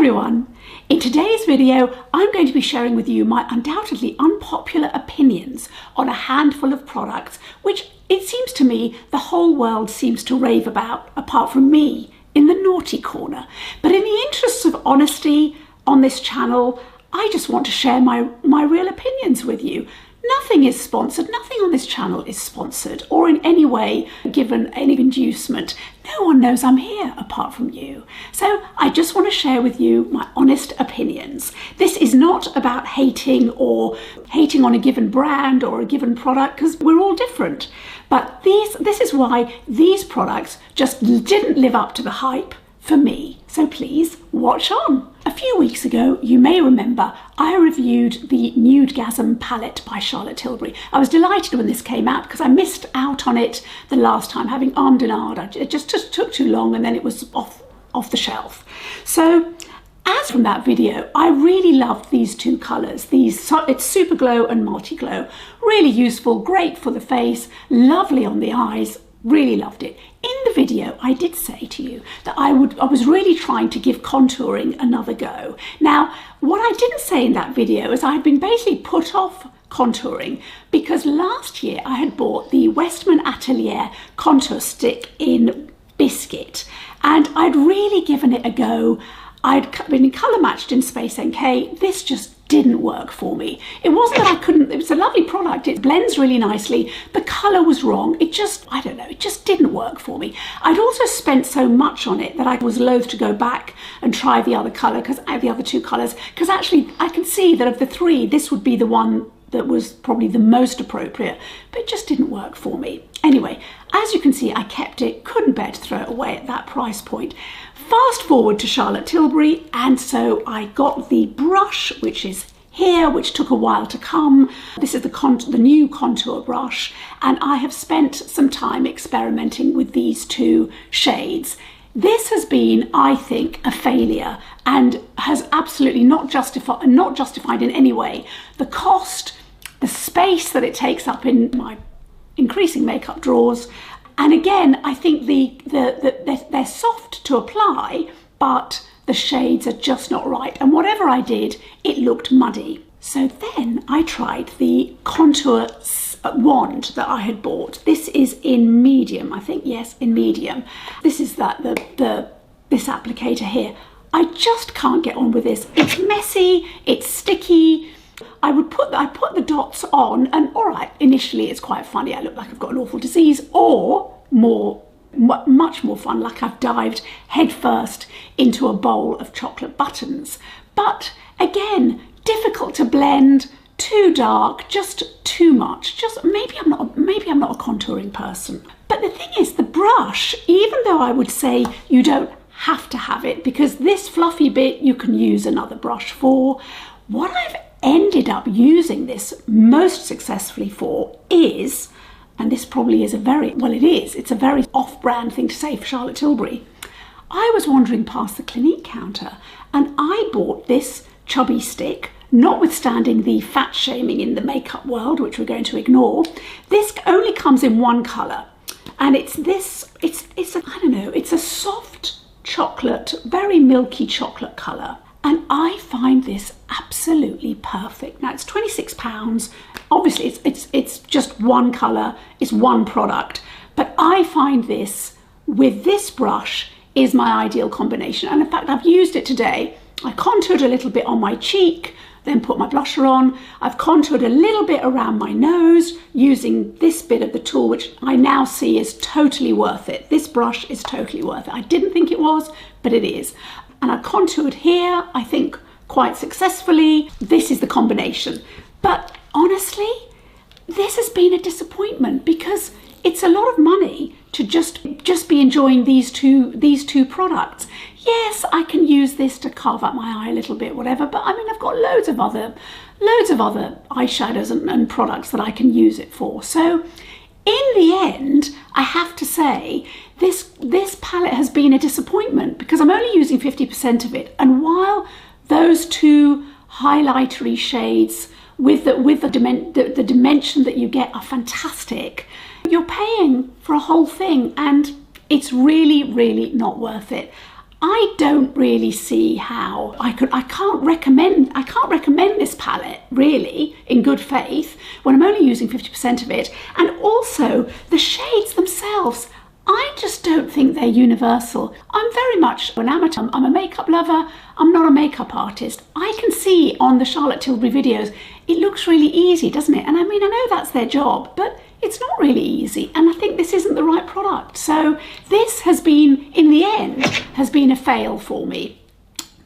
everyone! In today's video, I'm going to be sharing with you my undoubtedly unpopular opinions on a handful of products which it seems to me the whole world seems to rave about, apart from me in the naughty corner. But in the interests of honesty on this channel, I just want to share my real opinions with you. Nothing is sponsored, nothing on this channel is sponsored or in any way given any inducement. No one knows I'm here apart from you. So I just want to share with you my honest opinions. This is not about hating on a given brand or a given product, because we're all different. But this is why these products just didn't live up to the hype for me. So please watch on. A few weeks ago, you may remember, I reviewed the Nudegasm palette by Charlotte Tilbury. I was delighted when this came out because I missed out on it the last time, having armed and ahhed. It just took too long and then it was off the shelf. So as from that video, I really loved these two colours. It's Super Glow and Multi Glow. Really useful, great for the face, lovely on the eyes. Really loved it. In the video, I did say to you that I was really trying to give contouring another go. Now, what I didn't say in that video is I had been basically put off contouring because last year I had bought the Westman Atelier contour stick in biscuit and I'd really given it a go. I'd been colour matched in Space NK. This just didn't work for me. It wasn't that I couldn't, it was a lovely product, it blends really nicely, the colour was wrong, it just, I don't know, it just didn't work for me. I'd also spent so much on it that I was loath to go back and try the other colour, the other two colours, because actually I can see that of the three, this would be the one that was probably the most appropriate, but it just didn't work for me. Anyway, as you can see, I kept it, couldn't bear to throw it away at that price point. Fast forward to Charlotte Tilbury, and so I got the brush, which is here, which took a while to come. This is the new contour brush, and I have spent some time experimenting with these two shades. This has been, I think, a failure and has absolutely not justified in any way the cost, the space that it takes up in my increasing makeup drawers. And again, I think they're soft to apply, but the shades are just not right. And whatever I did, it looked muddy. So then I tried the contour wand that I had bought. This is in medium, I think, yes, in medium. This is this applicator here. I just can't get on with this. It's messy, it's sticky. I put the dots on and all right, initially it's quite funny. I look like I've got an awful disease, or much more fun, like I've dived headfirst into a bowl of chocolate buttons. But again, difficult to blend, too dark, just too much. Just maybe I'm not a contouring person. But the thing is, the brush, even though I would say you don't have to have it, because this fluffy bit you can use another brush for, what I've ended up using this most successfully for is, and this probably is it's a very off-brand thing to say for Charlotte Tilbury. I was wandering past the Clinique counter and I bought this Chubby stick, notwithstanding the fat shaming in the makeup world, which we're going to ignore. This only comes in one colour, and it's a soft chocolate, very milky chocolate colour. And I find this absolutely perfect. Now it's £26. Obviously it's just one colour, it's one product, but I find this with this brush is my ideal combination. And in fact, I've used it today. I contoured a little bit on my cheek, then put my blusher on. I've contoured a little bit around my nose using this bit of the tool, which I now see is totally worth it. This brush is totally worth it. I didn't think it was, but it is. And I contoured here, I think, quite successfully. This is the combination. But honestly, this has been a disappointment because it's a lot of money to just be enjoying these two products. Yes, I can use this to carve up my eye a little bit, whatever, but I mean, I've got loads of other eyeshadows and products that I can use it for. So in the end, I have to say, this palette has been a disappointment because I'm only using 50% of it. And while those two highlightery shades with the dimension that you get are fantastic, you're paying for a whole thing and it's really, really not worth it. I don't really see how I can't recommend this palette really in good faith when I'm only using 50% of it. And also the shades themselves, I just don't think they're universal. I'm very much an amateur. I'm a makeup lover. I'm not a makeup artist. I can see on the Charlotte Tilbury videos, it looks really easy, doesn't it? And I mean, I know that's their job, but it's not really easy. And I think this isn't the right product. So this has been, in the end, has been a fail for me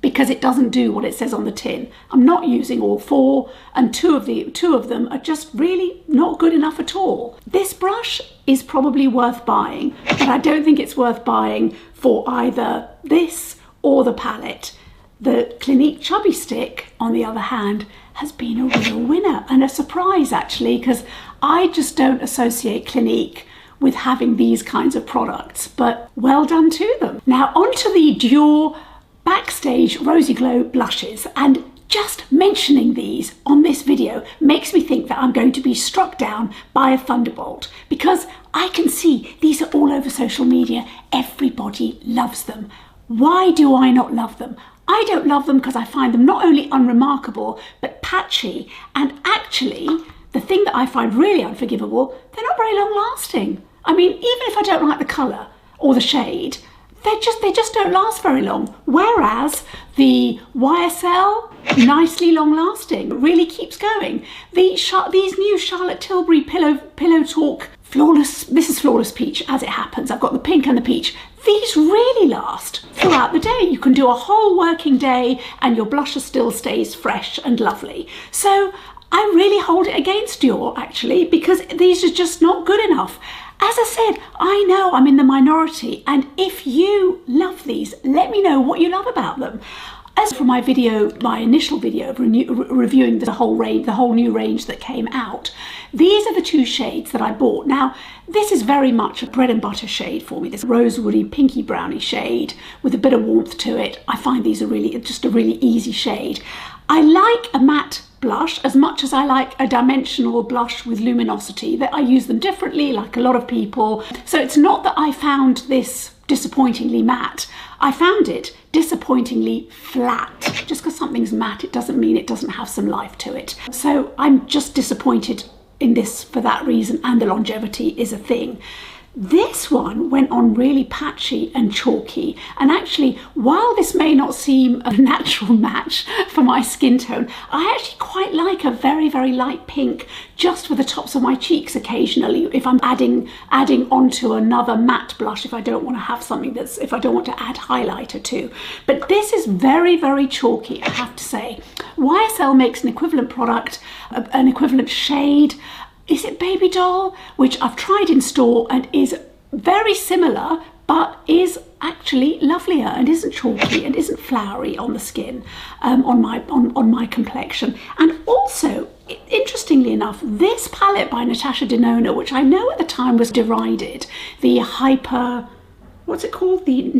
because it doesn't do what it says on the tin. I'm not using all four, and two of them are just really not good enough at all. This brush is probably worth buying, but I don't think it's worth buying for either this or the palette. The Clinique Chubby stick, on the other hand, has been a real winner and a surprise actually, because I just don't associate Clinique with having these kinds of products, but well done to them. Now onto the Dior Backstage Rosy Glow blushes, and just mentioning these on this video makes me think that I'm going to be struck down by a thunderbolt, because I can see these are all over social media. Everybody loves them. Why do I not love them? I don't love them because I find them not only unremarkable, but patchy. And actually, the thing that I find really unforgivable, they're not very long lasting. I mean, even if I don't like the colour or the shade, they just don't last very long. Whereas the YSL, nicely long lasting, really keeps going. These new Charlotte Tilbury Pillow Talk Flawless, this is Flawless Peach as it happens. I've got the pink and the peach. These really last throughout the day. You can do a whole working day and your blusher still stays fresh and lovely. So I really hold it against Dior actually, because these are just not good enough. As I said, I know I'm in the minority, and if you love these, let me know what you love about them. As for my initial video of reviewing the whole new range that came out, these are the two shades that I bought. Now, this is very much a bread and butter shade for me, this rosewoody, pinky browny shade with a bit of warmth to it. I find these are just a really easy shade. I like a matte blush as much as I like a dimensional blush with luminosity, that I use them differently like a lot of people. So it's not that I found this disappointingly matte. I found it disappointingly flat. Just because something's matte, it doesn't mean it doesn't have some life to it. So I'm just disappointed in this for that reason, and the longevity is a thing. This one went on really patchy and chalky, and actually, while this may not seem a natural match for my skin tone, I actually quite like a very, very light pink just for the tops of my cheeks occasionally, if I'm adding onto another matte blush, if I don't want to have something if I don't want to add highlighter to. But this is very, very chalky, I have to say. YSL makes an equivalent product, an equivalent shade. Is it Baby Doll, which I've tried in store and is very similar, but is actually lovelier and isn't chalky and isn't flowery on the skin, on my complexion. And also, interestingly enough, this palette by Natasha Denona, which I know at the time was derided, the what's it called? The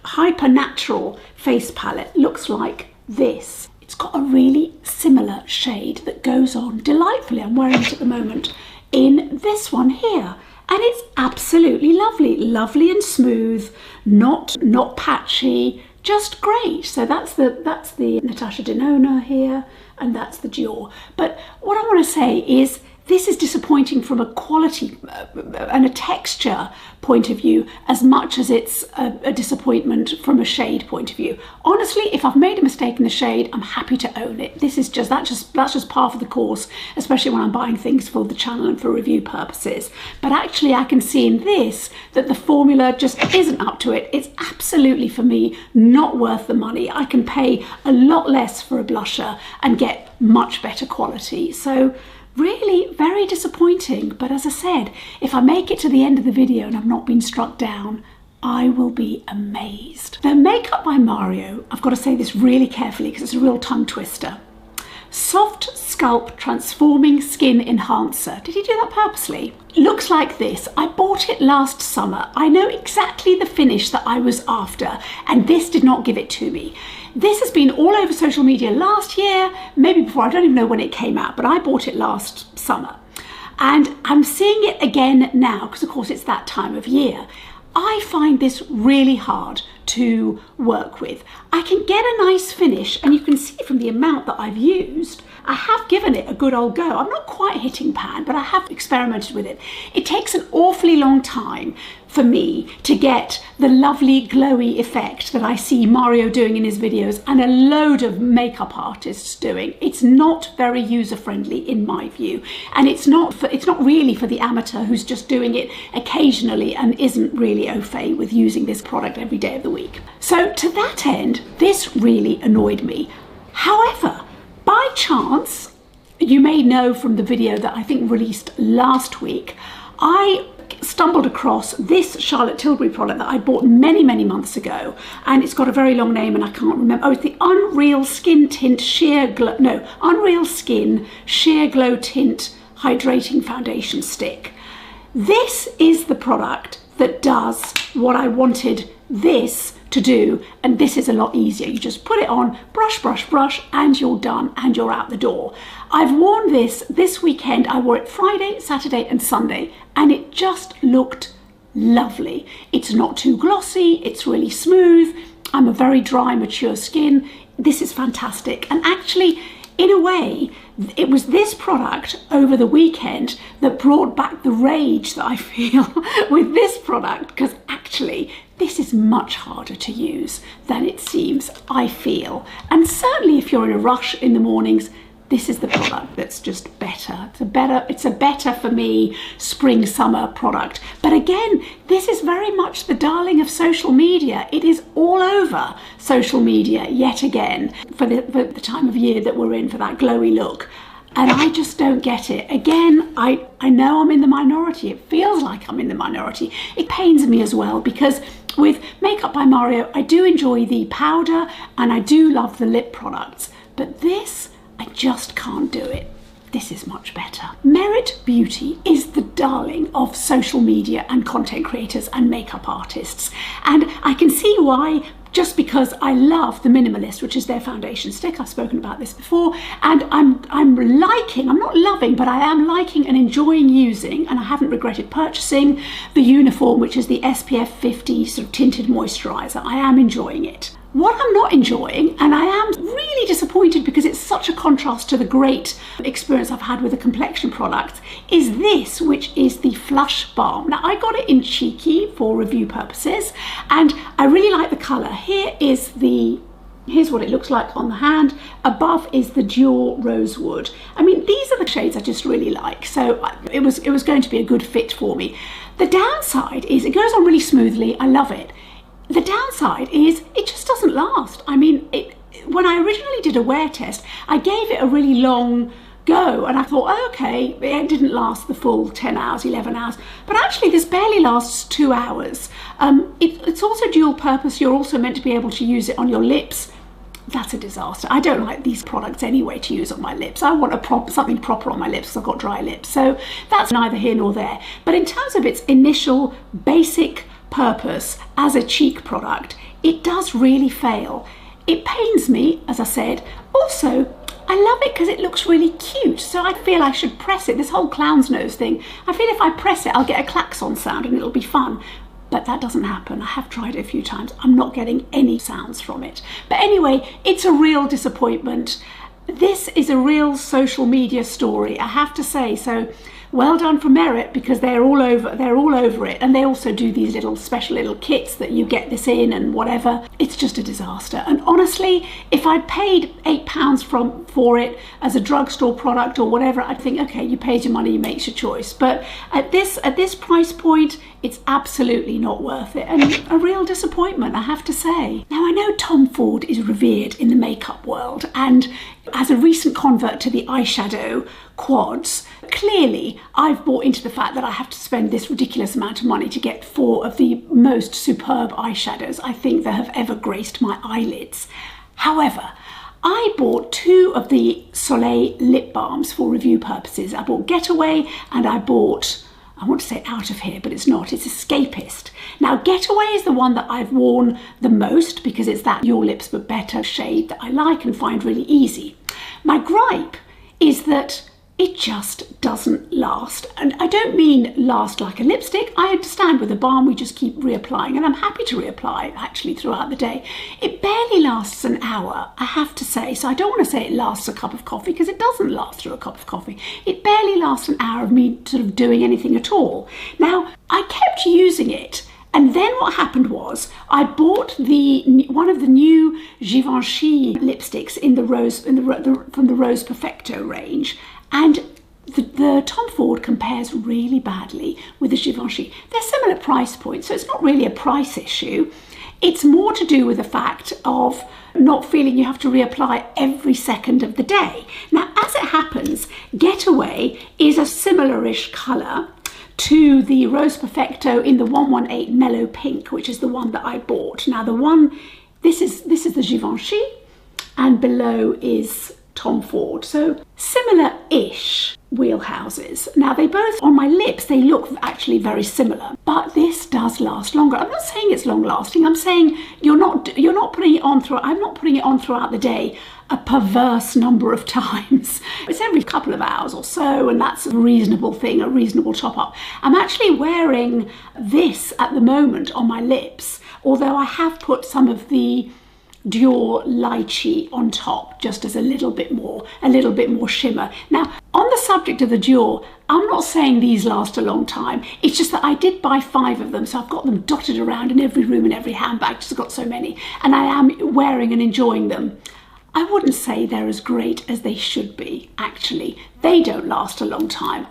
hyper natural face palette, looks like this. It's got a really similar shade that goes on delightfully. I'm wearing it at the moment in this one here, and it's absolutely lovely, lovely and smooth, not patchy, just great. So that's the Natasha Denona here, and that's the Dior. But what I want to say is, this is disappointing from a quality and a texture point of view as much as it's a disappointment from a shade point of view. Honestly, if I've made a mistake in the shade, I'm happy to own it. This is that's just par for the course, especially when I'm buying things for the channel and for review purposes. But actually, I can see in this that the formula just isn't up to it. It's absolutely, for me, not worth the money. I can pay a lot less for a blusher and get much better quality. So really very disappointing, but as I said, if I make it to the end of the video and I've not been struck down, I will be amazed. The makeup by Mario, I've got to say this really carefully because it's a real tongue twister. Soft Sculpt Transforming Skin Enhancer. Did he do that purposely? Looks like this. I bought it last summer. I know exactly the finish that I was after, and this did not give it to me. This has been all over social media last year, maybe before, I don't even know when it came out, but I bought it last summer. And I'm seeing it again now, because of course it's that time of year. I find this really hard to work with. I can get a nice finish, and you can see from the amount that I've used, I have given it a good old go. I'm not quite hitting pan, but I have experimented with it. It takes an awfully long time for me to get the lovely glowy effect that I see Mario doing in his videos and a load of makeup artists doing. It's not very user-friendly in my view, and it's not really for the amateur who's just doing it occasionally and isn't really au fait with using this product every day of the week. So to that end, this really annoyed me. However, by chance, you may know from the video that I think released last week, I stumbled across this Charlotte Tilbury product that I bought many months ago, and it's got a very long name and I can't remember. Oh, it's the Unreal Skin Sheer Glow Tint Hydrating Foundation Stick. This is the product that does what I wanted this to do, and this is a lot easier. You just put it on, brush, and you're done, and you're out the door. I've worn this weekend. I wore it Friday, Saturday, and Sunday, and it just looked lovely. It's not too glossy, it's really smooth. I'm a very dry, mature skin. This is fantastic, and actually, in a way, it was this product over the weekend that brought back the rage that I feel with this product, because actually this is much harder to use than it seems, I feel. And certainly if you're in a rush in the mornings, this is the product that's just better. It's a better for me spring summer product. But again, this is very much the darling of social media. It is all over social media yet again for the time of year that we're in, for that glowy look. And I just don't get it. Again, I know I'm in the minority. It feels like I'm in the minority. It pains me as well, because with Makeup by Mario, I do enjoy the powder and I do love the lip products. But this, I just can't do it. This is much better. Merit Beauty is the darling of social media and content creators and makeup artists. And I can see why, just because I love the Minimalist, which is their foundation stick. I've spoken about this before, and I'm not loving, but I am liking and enjoying using, and I haven't regretted purchasing the Uniform, which is the SPF 50 sort of tinted moisturizer. I am enjoying it. What I'm not enjoying, and I am really disappointed because it's such a contrast to the great experience I've had with the complexion products, is this, which is the Flush Balm. Now, I got it in Cheeky for review purposes, and I really like the colour. Here's what it looks like on the hand. Above is the Dior Rosewood. I mean, these are the shades I just really like, so it was going to be a good fit for me. The downside is it goes on really smoothly. I love it. The downside is it just doesn't last. I mean, when I originally did a wear test, I gave it a really long go, and I thought, oh, okay, it didn't last the full 10 hours, 11 hours, but actually this barely lasts 2 hours. It's also dual purpose. You're also meant to be able to use it on your lips. That's a disaster. I don't like these products anyway to use on my lips. I want something proper on my lips because I've got dry lips, so that's neither here nor there. But in terms of its initial basic purpose as a cheek product, it does really fail. It pains me, as I said. Also, I love it because it looks really cute, so I feel I should press it. This whole clown's nose thing, I feel if I press it I'll get a klaxon sound and it'll be fun, but that doesn't happen. I have tried it a few times. I'm not getting any sounds from it. But anyway, it's a real disappointment. This is a real social media story, I have to say, so well done for Merit, because they're all over it, and they also do these special little kits that you get this in and whatever. It's just a disaster. And honestly, if I'd paid £8 for it as a drugstore product or whatever, I'd think, okay, you paid your money, you make your choice. But at this price point, it's absolutely not worth it, and a real disappointment, I have to say. Now, I know Tom Ford is revered in the makeup world, and as a recent convert to the eyeshadow quads, clearly I've bought into the fact that I have to spend this ridiculous amount of money to get 4 of the most superb eyeshadows I think that have ever graced my eyelids. However, I bought 2 of the Soleil lip balms for review purposes. I bought Getaway and I bought, I want to say Out of Here, but it's not, it's Escapist. Now, Getaway is the one that I've worn the most because it's that Your Lips But Better shade that I like and find really easy. My gripe is that it just doesn't last. And I don't mean last like a lipstick. I understand with a balm we just keep reapplying, and I'm happy to reapply actually throughout the day. It barely lasts an hour, I have to say. So I don't want to say it lasts a cup of coffee, because it doesn't last through a cup of coffee. It barely lasts an hour of me sort of doing anything at all. Now, I kept using it. And then what happened was I bought one of the new Givenchy lipsticks in the rose from the Rose Perfecto range, and the Tom Ford compares really badly with the Givenchy. They're similar price points, so it's not really a price issue. It's more to do with the fact of not feeling you have to reapply every second of the day. Now, as it happens, Getaway is a similar-ish colour to the Rose Perfecto in the 118 Mellow Pink, which is the one that I bought. Now this is the Givenchy, and below is Tom Ford. So similar-ish wheelhouses. Now they both, on my lips, they look actually very similar, but this does last longer. I'm not saying it's long lasting. I'm saying you're not putting it on I'm not putting it on throughout the day a perverse number of times. It's every couple of hours or so, and that's a reasonable thing, a reasonable top up. I'm actually wearing this at the moment on my lips, although I have put some of the Dior Lychee on top just as a little bit more shimmer. Now, on the subject of the Dior, I'm not saying these last a long time. It's just that I did buy 5 of them, so I've got them dotted around in every room and every handbag, just got so many, and I am wearing and enjoying them. I wouldn't say they're as great as they should be, actually. They don't last a long time.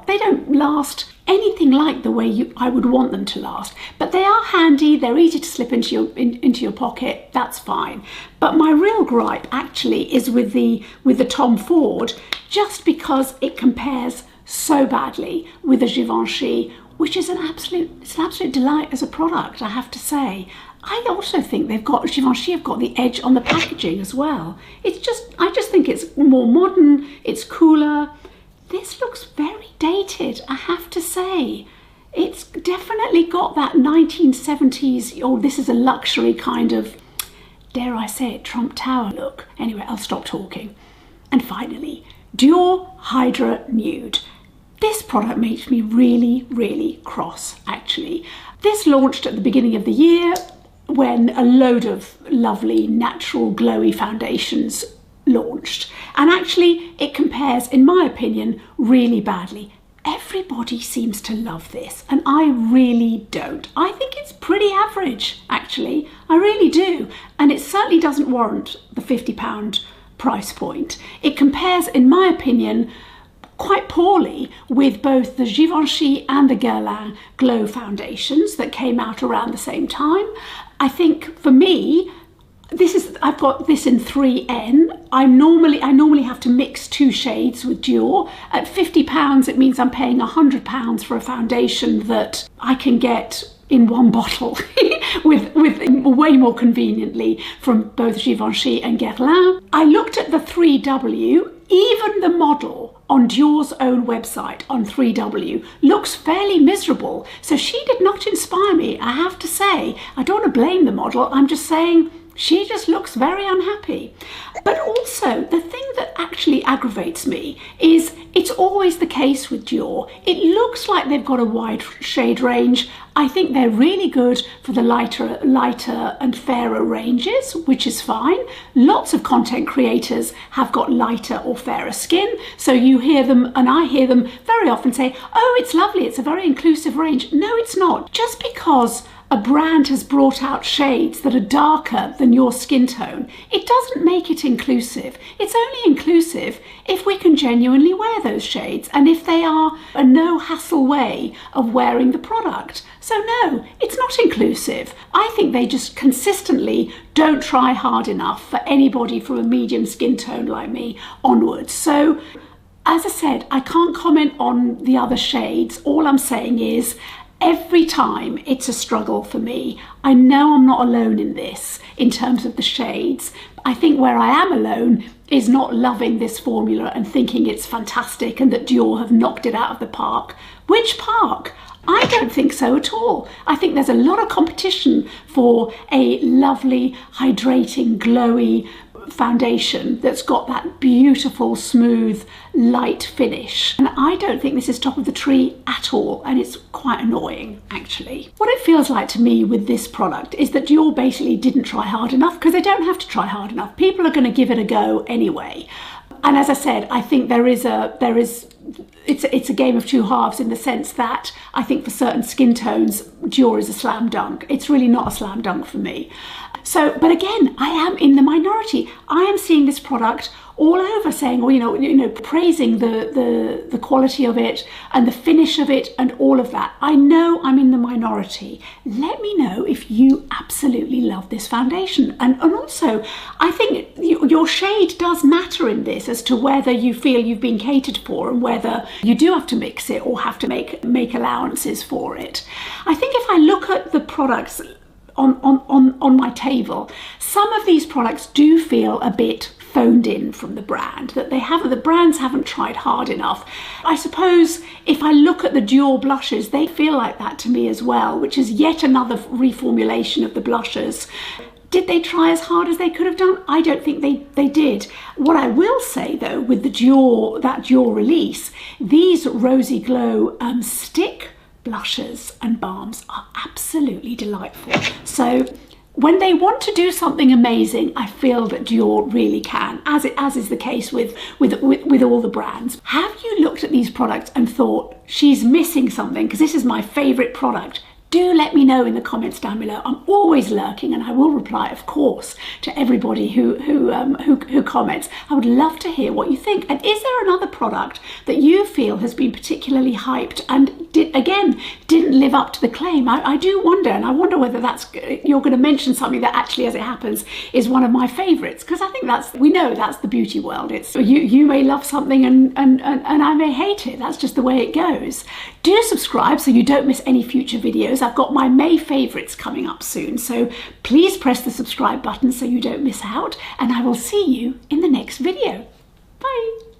They don't last anything like the way I would want them to last. But they are handy, they're easy to slip into your pocket, that's fine. But my real gripe actually is with the Tom Ford, just because it compares so badly with the Givenchy, which is an absolute delight as a product, I have to say. I also think Givenchy have got the edge on the packaging as well. I just think it's more modern, it's cooler. This looks very dated, I have to say. It's definitely got that 1970s, this is a luxury kind of, dare I say it, Trump Tower look. Anyway, I'll stop talking. And finally, Dior Hydra Nude. This product makes me really, really cross, actually. This launched at the beginning of the year, when a load of lovely natural glowy foundations launched, and actually it compares, in my opinion, really badly. Everybody seems to love this, and I really don't. I think it's pretty average, actually. I really do, and it certainly doesn't warrant the £50 price point. It compares, in my opinion, quite poorly with both the Givenchy and the Guerlain Glow foundations that came out around the same time. I think for me, I've got this in 3N. I normally have to mix 2 shades with Dior. At £50, it means I'm paying £100 for a foundation that I can get in one bottle with way more conveniently from both Givenchy and Guerlain. I looked at the 3W. Even the model on Dior's own website on 3W looks fairly miserable. So she did not inspire me, I have to say. I don't want to blame the model. I'm just saying she just looks very unhappy. But also, the thing that actually aggravates me is it's always the case with Dior. It looks like they've got a wide shade range. I think they're really good for the lighter and fairer ranges, which is fine. Lots of content creators have got lighter or fairer skin, so you hear them, and I hear them very often say, oh, it's lovely, it's a very inclusive range. No, it's not. Just because a brand has brought out shades that are darker than your skin tone, it doesn't make it inclusive. It's only inclusive if we can genuinely wear those shades and if they are a no hassle way of wearing the product. So no, it's not inclusive. I think they just consistently don't try hard enough for anybody from a medium skin tone like me onwards. So as I said, I can't comment on the other shades. All I'm saying is, every time it's a struggle for me. I know I'm not alone in this in terms of the shades. I think where I am alone is not loving this formula and thinking it's fantastic and that Dior have knocked it out of the park. Which park? I don't think so at all. I think there's a lot of competition for a lovely, hydrating, glowy foundation that's got that beautiful, smooth, light finish. And I don't think this is top of the tree at all, and it's quite annoying, actually. What it feels like to me with this product is that Dior basically didn't try hard enough, because they don't have to try hard enough. People are going to give it a go anyway. And as I said, I think it's a game of two halves, in the sense that I think for certain skin tones, Dior is a slam dunk. It's really not a slam dunk for me. So, but again, I am in the minority. I am seeing this product all over saying, well, you know, praising the quality of it and the finish of it and all of that. I know I'm in the minority. Let me know if you absolutely love this foundation. And also, I think your shade does matter in this, as to whether you feel you've been catered for and whether you do have to mix it or have to make allowances for it. I think if I look at the products on my table, some of these products do feel a bit phoned in from the brand, that the brands haven't tried hard enough. I suppose if I look at the Dior blushes, they feel like that to me as well, which is yet another reformulation of the blushes. Did they try as hard as they could have done? I don't think they did. What I will say though, with that Dior release, these Rosy Glow stick blushes and balms are absolutely delightful. So when they want to do something amazing, I feel that Dior really can, as is the case with all the brands. Have you looked at these products and thought, she's missing something, because this is my favorite product? Do let me know in the comments down below. I'm always lurking, and I will reply, of course, to everybody who comments. I would love to hear what you think. And is there another product that you feel has been particularly hyped and didn't live up to the claim? I do wonder, and I wonder whether you're going to mention something that actually, as it happens, is one of my favorites, because I think we know that's the beauty world. It's you may love something and I may hate it. That's just the way it goes. Do subscribe so you don't miss any future videos. I've got my May favourites coming up soon, so please press the subscribe button so you don't miss out, and I will see you in the next video. Bye!